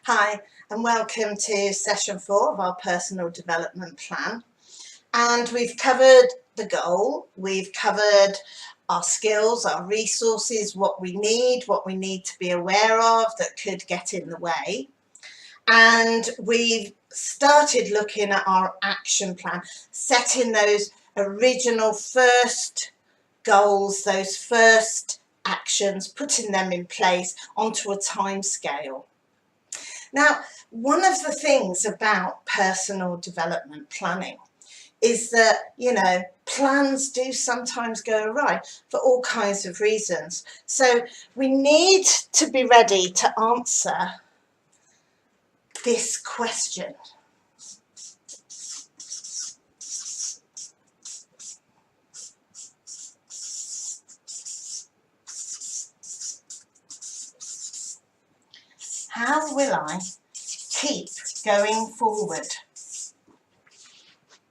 Hi, and welcome to session 4 of our personal development plan. And we've covered the goal, we've covered our skills, our resources, what we need to be aware of that could get in the way. And we've started looking at our action plan, setting those original first goals, those first actions, putting them in place onto a time scale. Now, one of the things about personal development planning is that, plans do sometimes go awry for all kinds of reasons. So we need to be ready to answer this question. How will I keep going forward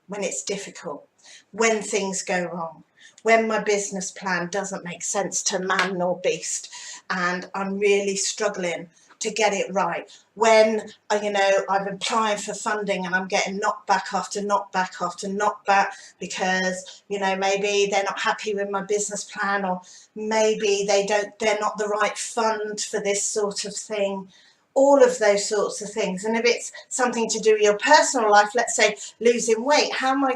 when it's difficult, when things go wrong, when my business plan doesn't make sense to man nor beast and I'm really struggling to get it right, when I'm applying for funding and I'm getting knocked back after knockback after knockback because maybe they're not happy with my business plan, or maybe they're not the right fund for this sort of thing. All of those sorts of things. And if it's something to do with your personal life, let's say losing weight, how will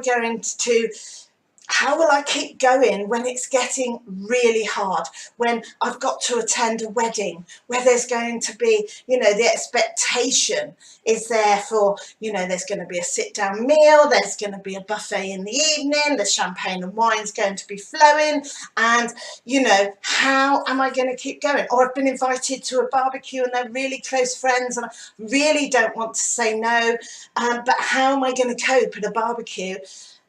I keep going when it's getting really hard, when I've got to attend a wedding where there's going to be, the expectation is there for, there's going to be a sit-down meal, there's going to be a buffet in the evening, the champagne and wine's going to be flowing, and, how am I going to keep going? Or I've been invited to a barbecue and they're really close friends and I really don't want to say no, but how am I going to cope at a barbecue?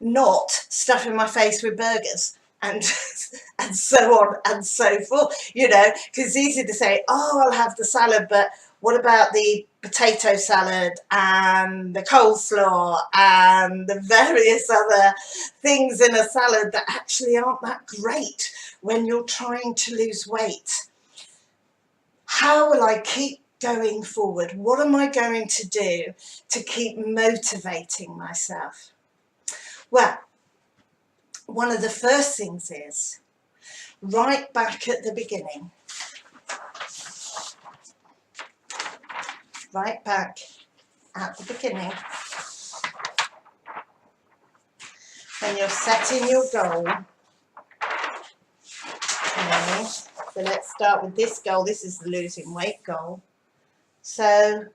Not stuffing my face with burgers and and so on and so forth, because it's easy to say, oh, I'll have the salad, but what about the potato salad and the coleslaw and the various other things in a salad that actually aren't that great when you're trying to lose weight? How will I keep going forward? What am I going to do to keep motivating myself? Well, one of the first things is, right back at the beginning, when you're setting your goal, okay, so let's start with this goal. This is the losing weight goal. So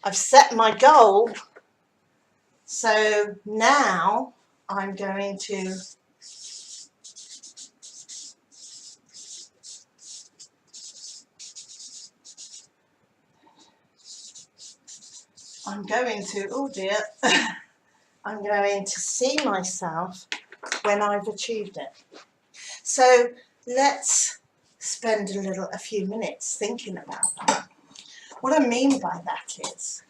I've set my goal. So now I'm going to oh dear, I'm going to see myself when I've achieved it. So let's spend a few minutes thinking about that. What I mean by that is,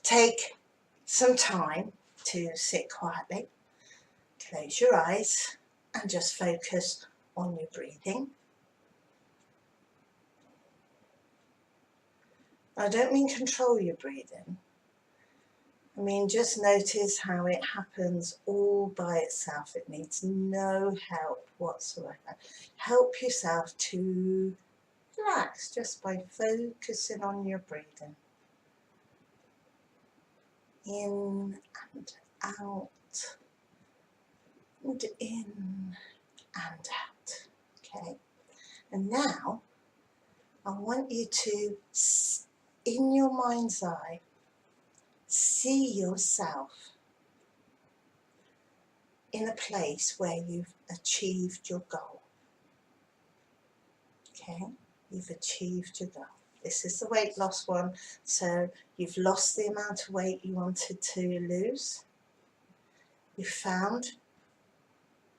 take some time to sit quietly, close your eyes and just focus on your breathing. I don't mean control your breathing. I mean just notice how it happens all by itself. It needs no help whatsoever. Help yourself to relax just by focusing on your breathing. In and out, and in and out. Okay, and now I want you to, in your mind's eye, see yourself in a place where you've achieved your goal. Okay, you've achieved your goal. This is the weight loss one. So you've lost the amount of weight you wanted to lose. You've found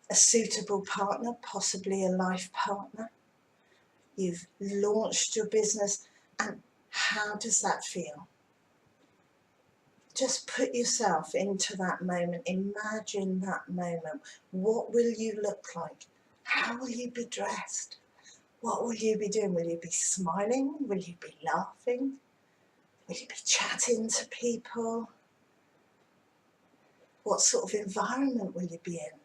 a suitable partner, possibly a life partner. You've launched your business, and how does that feel? Just put yourself into that moment. Imagine that moment. What will you look like? How will you be dressed? What will you be doing? Will you be smiling? Will you be laughing? Will you be chatting to people? What sort of environment will you be in?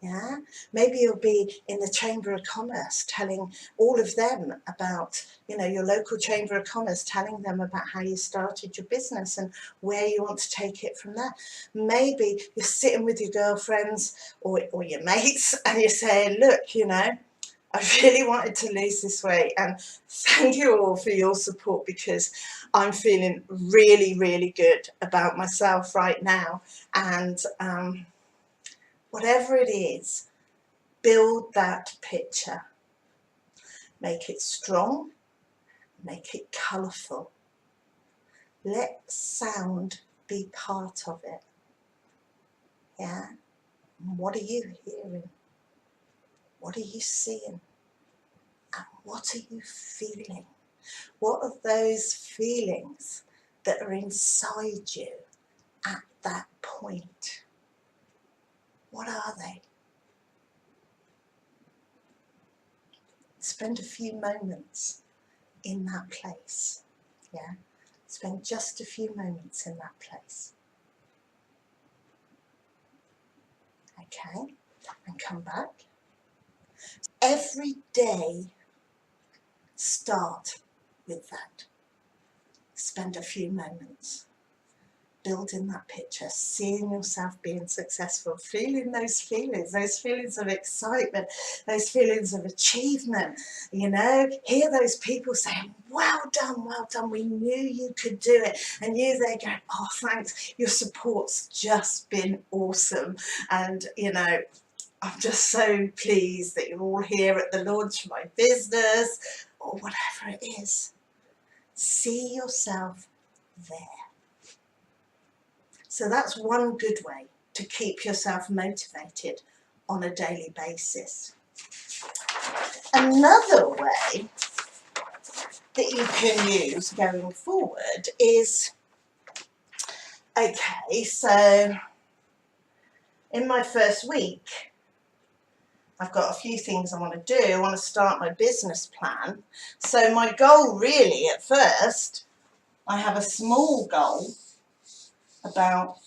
Yeah, maybe you'll be in the Chamber of Commerce telling all of them about, your local Chamber of Commerce, telling them about how you started your business and where you want to take it from there. Maybe you're sitting with your girlfriends or your mates and you're saying, look, I really wanted to lose this weight, and thank you all for your support, because I'm feeling really, really good about myself right now. And whatever it is, build that picture. Make it strong, make it colourful. Let sound be part of it. Yeah? What are you hearing? What are you seeing? And what are you feeling? What are those feelings that are inside you at that point? What are they? Spend a few moments in that place. Yeah? Spend just a few moments in that place. Okay? And come back. Every day, start with that. Spend a few moments building that picture, seeing yourself being successful, feeling those feelings of excitement, those feelings of achievement. Hear those people saying, well done, we knew you could do it. And you there going, oh, thanks, your support's just been awesome. And, I'm just so pleased that you're all here at the launch of my business, or whatever it is. See yourself there. So that's one good way to keep yourself motivated on a daily basis. Another way that you can use going forward is, okay, so in my first week, I've got a few things I want to do. I want to start my business plan. So my goal really at first, I have a small goal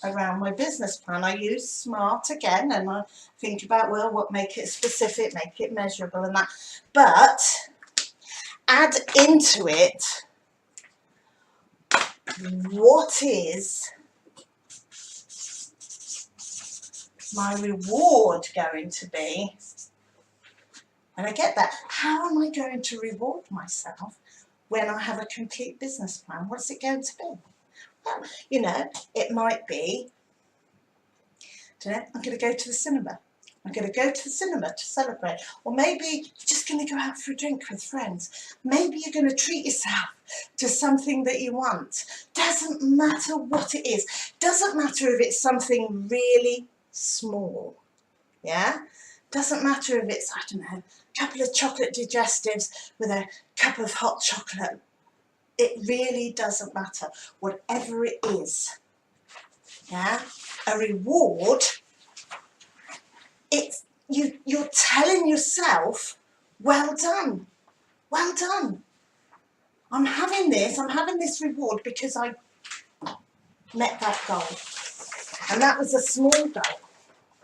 around my business plan. I use SMART again, and I think about, well, what make it specific, make it measurable and that. But add into it, what is my reward going to be? And I get that. How am I going to reward myself when I have a complete business plan? What's it going to be? Well, it might be, I'm going to go to the cinema. I'm going to go to the cinema to celebrate. Or maybe you're just going to go out for a drink with friends. Maybe you're going to treat yourself to something that you want. Doesn't matter what it is. Doesn't matter if it's something really small. Yeah? Doesn't matter if it's, I don't know, a couple of chocolate digestives with a cup of hot chocolate. It really doesn't matter. Whatever it is. Yeah? A reward, it's you're telling yourself, well done, well done. I'm having this reward because I met that goal. And that was a small goal.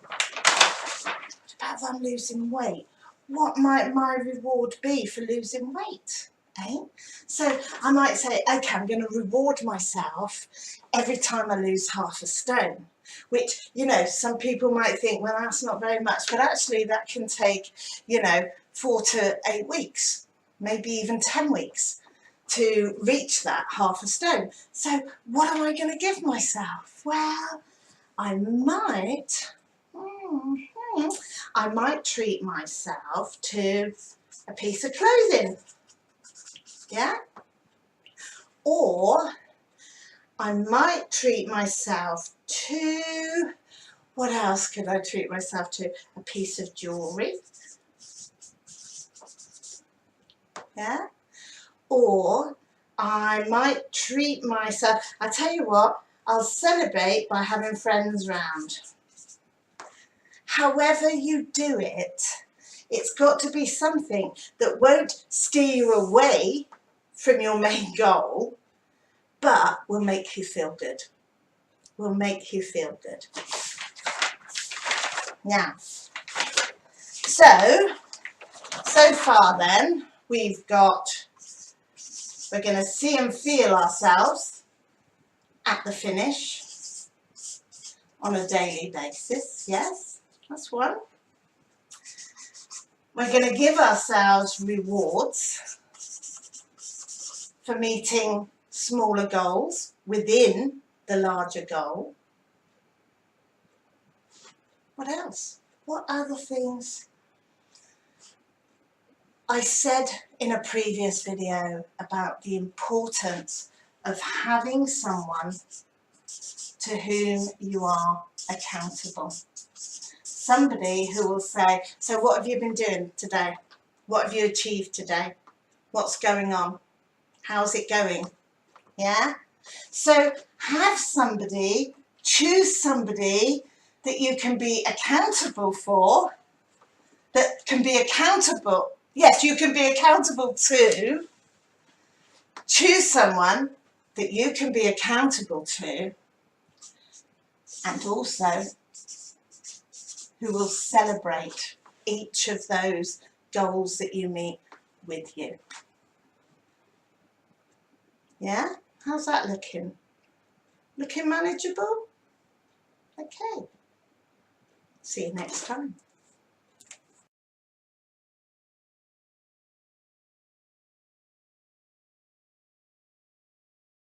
What about if I'm losing weight? What might my reward be for losing weight? So I might say, okay, I'm going to reward myself every time I lose half a stone, which, some people might think, well, that's not very much, but actually that can take, 4 to 8 weeks, maybe even 10 weeks to reach that half a stone. So what am I going to give myself? Well, I might treat myself to a piece of clothing. Yeah? Or I might treat myself to, what else could I treat myself to? A piece of jewellery. Yeah? Or I might treat myself, I tell you what, I'll celebrate by having friends round. However you do it, It's got to be something that won't steer you away from your main goal, but will make you feel good. Will make you feel good. Now, so far then, we're going to see and feel ourselves at the finish on a daily basis. Yes, that's one. We're going to give ourselves rewards for meeting smaller goals within the larger goal. What else? What other things? I said in a previous video about the importance of having someone to whom you are accountable. Somebody who will say, so what have you been doing today? What have you achieved today? What's going on? How's it going? Yeah? So have somebody, choose somebody that you can be accountable for, that can be accountable. Yes, you can be accountable to. Choose someone that you can be accountable to, and also who will celebrate each of those goals that you meet with you. Yeah? How's that looking? Looking manageable? Okay. See you next time.